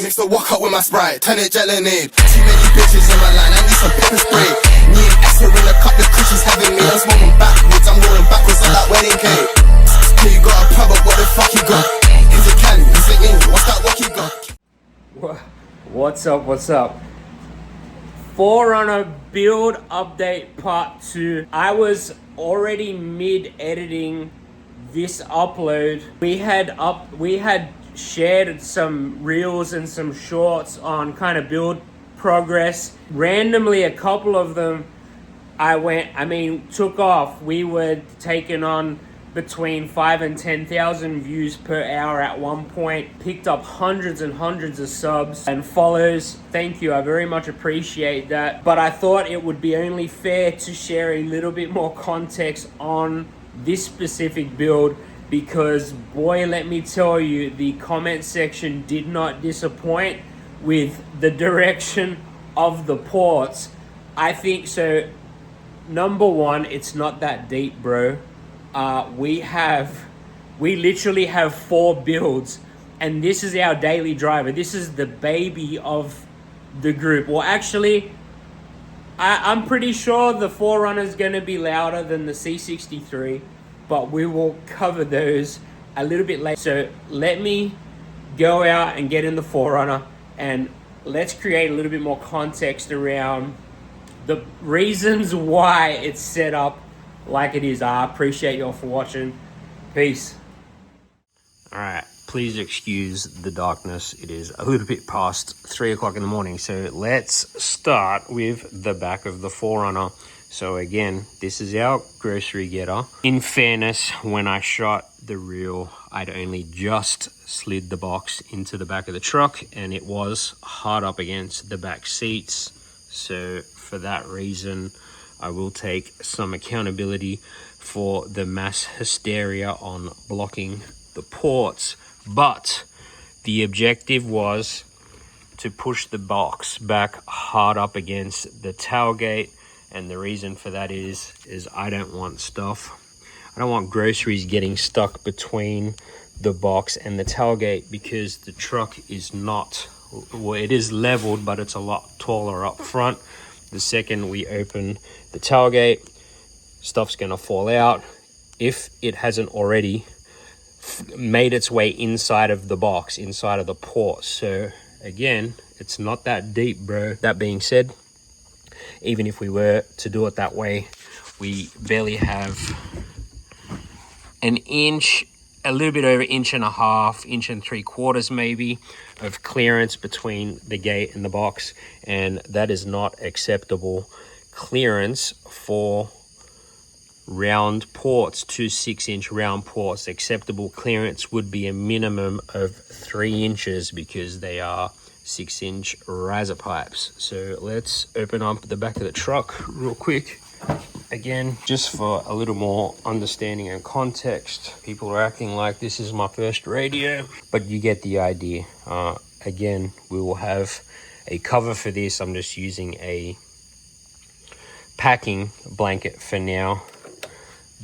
Mix the walk up with my Sprite, turn it gelinade. Too many bitches in my line, I need some pepper spray. Me and Esther in the cup, the cushions having me. I'm smoking backwards, I'm rolling backwards like that wedding cake. Hey, you got a pub, but what the fuck you got? Is it Cali? Is it England? What's that walk you got? What's up, what's up? 4Runner build update part 2. I was already mid-editing this upload. We had shared some reels and some shorts on kind of build progress. Randomly, a couple of them took off. We were taking on between 5 and 10,000 views per hour at one point. Picked up hundreds and hundreds of subs and follows. Thank you, I very much appreciate that. But I thought it would be only fair to share a little bit more context on this specific build, because boy, let me tell you, the comment section did not disappoint with the direction of the ports. I think so. Number one, it's not that deep, bro. We literally have 4 builds, and this is our daily driver. This is the baby of the group. Well, actually, I'm pretty sure the 4Runner is going to be louder than the C63, but we will cover those a little bit later. So let me go out and get in the 4Runner, and let's create a little bit more context around the reasons why it's set up like it is. I appreciate y'all for watching. Peace. All right, please excuse the darkness. It is a little bit past 3 o'clock in the morning. So let's start with the back of the 4Runner. So again, this is our grocery getter. In fairness, when I shot the reel, I'd only just slid the box into the back of the truck, and it was hard up against the back seats. So for that reason, I will take some accountability for the mass hysteria on blocking the ports. But the objective was to push the box back hard up against the tailgate. And the reason for that is I don't want groceries getting stuck between the box and the tailgate, because the truck is not, well, it is leveled, but it's a lot taller up front. The second we open the tailgate, stuff's gonna fall out if it hasn't already made its way inside of the box, inside of the port. So again, it's not that deep, bro. That being said, even if we were to do it that way, we barely have an inch, a little bit over 1.5 inches, 1.75 inches maybe, of clearance between the gate and the box, and that is not acceptable clearance for round ports, 2 6-inch round ports. Acceptable clearance would be a minimum of 3 inches, because they are 6-inch riser pipes. So let's open up the back of the truck real quick. Again, just for a little more understanding and context, people are acting like this is my first radio, but you get the idea. Again, we will have a cover for this. I'm just using a packing blanket for now,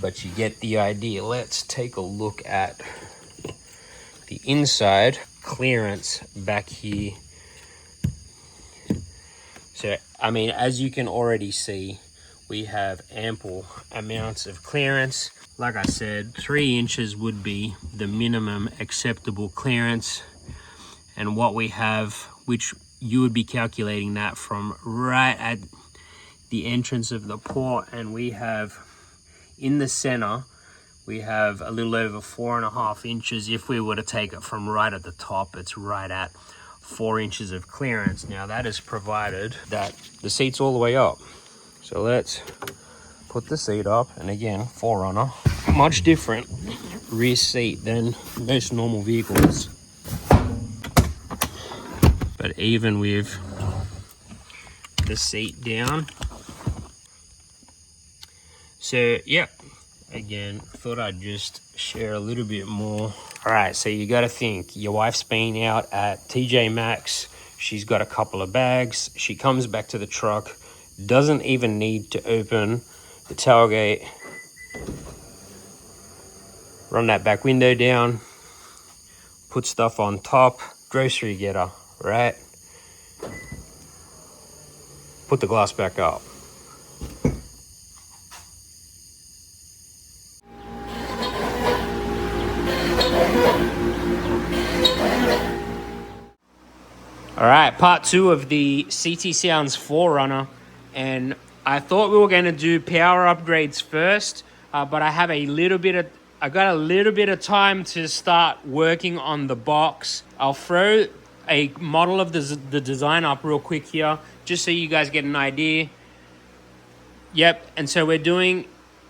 but you get the idea. Let's take a look at the inside clearance back here. So, I mean, as you can already see, we have ample amounts of clearance. Like I said, 3 inches would be the minimum acceptable clearance. And what we have, which you would be calculating that from right at the entrance of the port, and we have in the center, we have a little over 4.5 inches. If we were to take it from right at the top, it's right at 4 inches of clearance. Now that is provided that the seat's all the way up. So let's put the seat up, and again, 4Runner, much different rear seat than most normal vehicles. But even with the seat down, so yeah, again, thought I'd just share a little bit more. All right, so you got to think, your wife's been out at TJ Maxx. She's got a couple of bags. She comes back to the truck, doesn't even need to open the tailgate, run that back window down, put stuff on top, grocery getter, right? Put the glass back up. All right, part 2 of the CT Sounds 4Runner, and I thought we were going to do power upgrades first, but I got a little bit of time to start working on the box. I'll throw a model of the design up real quick here, just so you guys get an idea. Yep, and so we're doing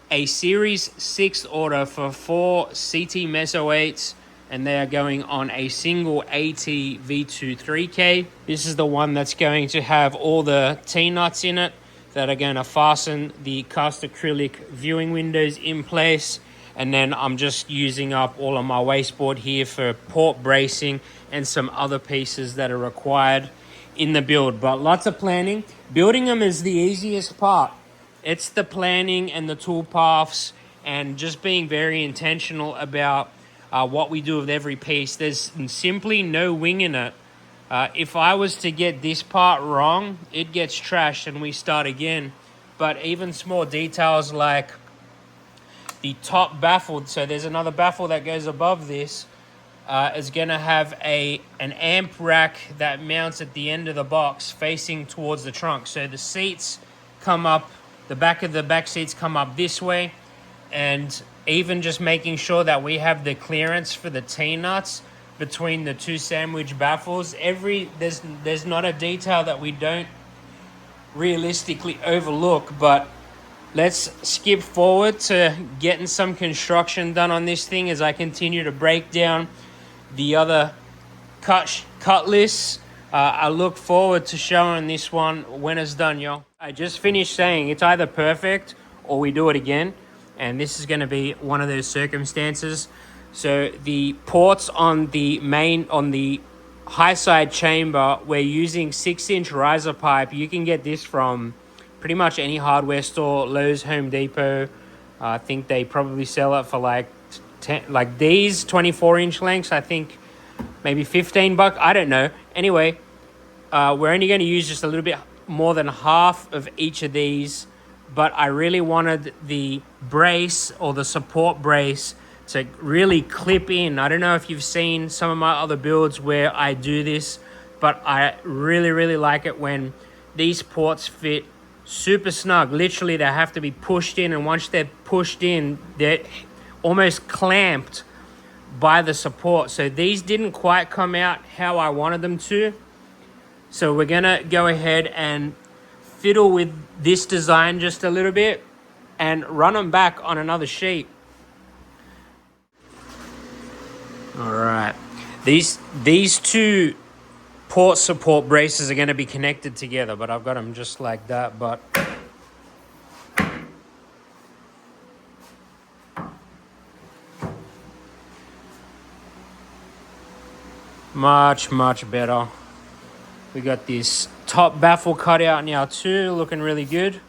a Series 6 order for 4 CT Meso 8s, and they are going on a single AT V2 3K. This is the one that's going to have all the T-nuts in it that are going to fasten the cast acrylic viewing windows in place. And then I'm just using up all of my wasteboard here for port bracing and some other pieces that are required in the build. But lots of planning. Building them is the easiest part. It's the planning and the tool paths and just being very intentional about what we do with every piece. There's simply no wing in it. If I was to get this part wrong, it gets trashed and we start again. But even small details like the top baffle, so there's another baffle that goes above this, is going to have an amp rack that mounts at the end of the box facing towards the trunk. So the seats come up, the back of the back seats come up this way, and even just making sure that we have the clearance for the T-nuts between the two sandwich baffles. There's not a detail that we don't realistically overlook, but let's skip forward to getting some construction done on this thing as I continue to break down the other cut lists. I look forward to showing this one when it's done, y'all. I just finished saying it's either perfect or we do it again, and this is going to be one of those circumstances. So the ports on the high side chamber, we're using 6-inch riser pipe. You can get this from pretty much any hardware store, Lowe's, Home Depot. I think they probably sell it for like 10, like these 24-inch lengths. I think maybe $15. I don't know. Anyway, we're only going to use just a little bit more than half of each of these, but I really wanted the brace or the support brace to really clip in. I don't know if you've seen some of my other builds where I do this, but I really like it when these ports fit super snug. Literally, they have to be pushed in, and once they're pushed in, they're almost clamped by the support. So these didn't quite come out how I wanted them to. So we're gonna go ahead and fiddle with this design just a little bit and run them back on another sheet. All right, these two port support braces are going to be connected together, but I've got them just like that. But much better. We got this top baffle cut out now too, looking really good.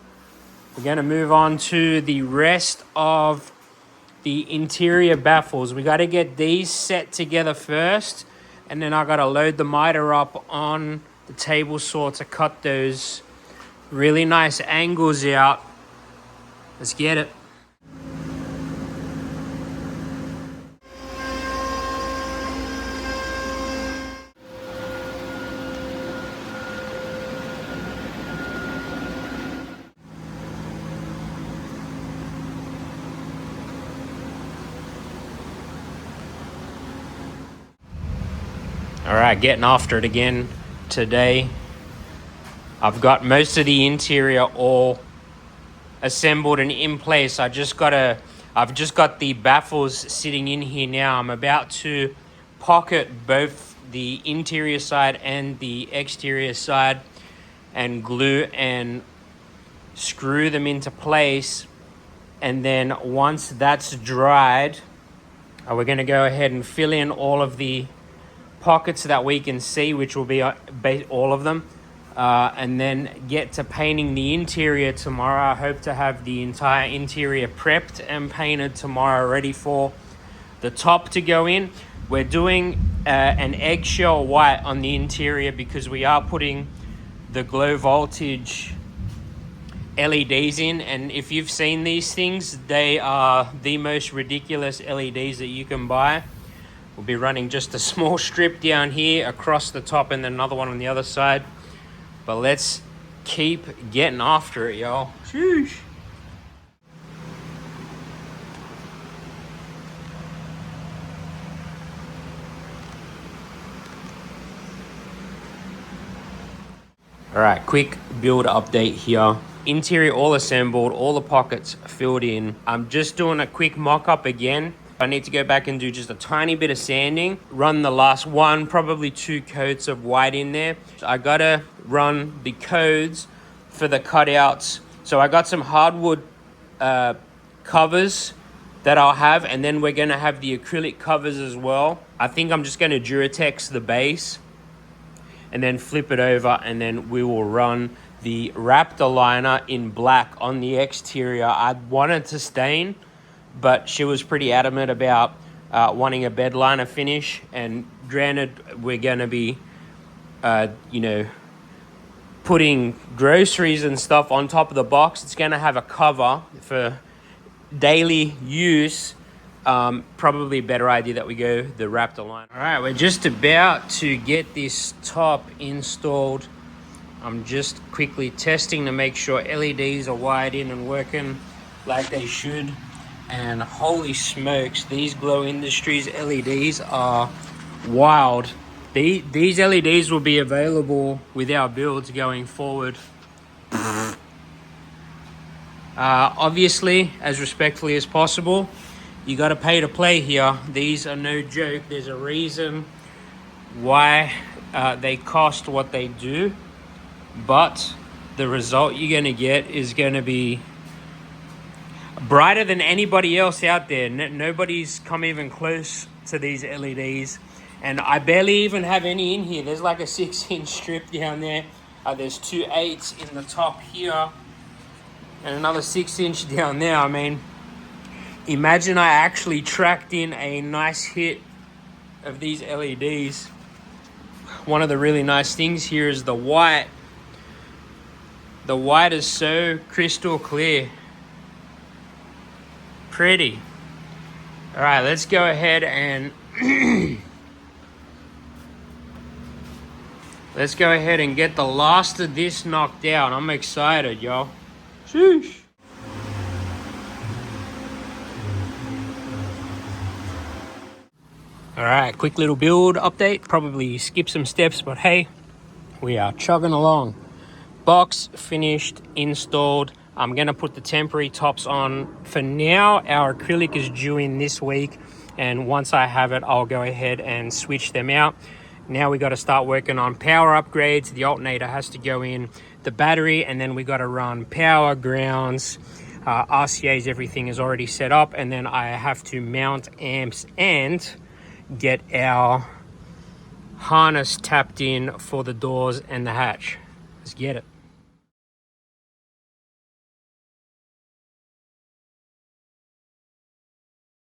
We're going to move on to the rest of the interior baffles. We got to get these set together first, and then I got to load the miter up on the table saw to cut those really nice angles out. Let's get it. All right, getting after it again today. I've got most of the interior all assembled and in place. I've just got the baffles sitting in here now. I'm about to pocket both the interior side and the exterior side and glue and screw them into place. And then once that's dried, we're going to go ahead and fill in all of the pockets that we can see, which will be all of them, and then get to painting the interior tomorrow. I hope to have the entire interior prepped and painted tomorrow, ready for the top to go in. We're doing an eggshell white on the interior because we are putting the glow voltage LEDs in, and if you've seen these things, they are the most ridiculous LEDs that you can buy. We'll be running just a small strip down here across the top and then another one on the other side. But let's keep getting after it, y'all. Sheesh. All right, quick build update here. Interior all assembled, all the pockets filled in. I'm just doing a quick mock-up again. I need to go back and do just a tiny bit of sanding, run the last one, probably 2 coats of white in there. So I gotta run the codes for the cutouts. So I got some hardwood covers that I'll have, and then we're gonna have the acrylic covers as well. I think I'm just gonna Duratex the base and then flip it over, and then we will run the Raptor liner in black on the exterior. I wanted to stain, but she was pretty adamant about wanting a bed liner finish, and granted, we're gonna be, putting groceries and stuff on top of the box. It's gonna have a cover for daily use. Probably a better idea that we go the Raptor line. All right, we're just about to get this top installed. I'm just quickly testing to make sure LEDs are wired in and working like they should. And holy smokes, these Glow Industries LEDs are wild. These LEDs will be available with our builds going forward. Obviously, as respectfully as possible, you got to pay to play here. These are no joke. There's a reason why they cost what they do, but the result you're going to get is going to be brighter than anybody else out there. Nobody's come even close to these LEDs, and I barely even have any in here. There's like a 6-inch strip down there. There's 2 8s in the top here and another 6-inch down there. I mean, imagine I actually tracked in a nice hit of these LEDs. One of the really nice things here is the white. The white is so crystal clear. Pretty. All right, let's go ahead and let's go ahead and get the last of this knocked out. I'm excited, y'all. Sheesh. All right, quick little build update. Probably skip some steps, but hey, we are chugging along. Box finished, installed. I'm gonna put the temporary tops on. For now, our acrylic is due in this week, and once I have it, I'll go ahead and switch them out. Now we got to start working on power upgrades. The alternator has to go in, the battery, and then we got to run power, grounds, RCAs, everything is already set up, and then I have to mount amps and get our harness tapped in for the doors and the hatch. Let's get it.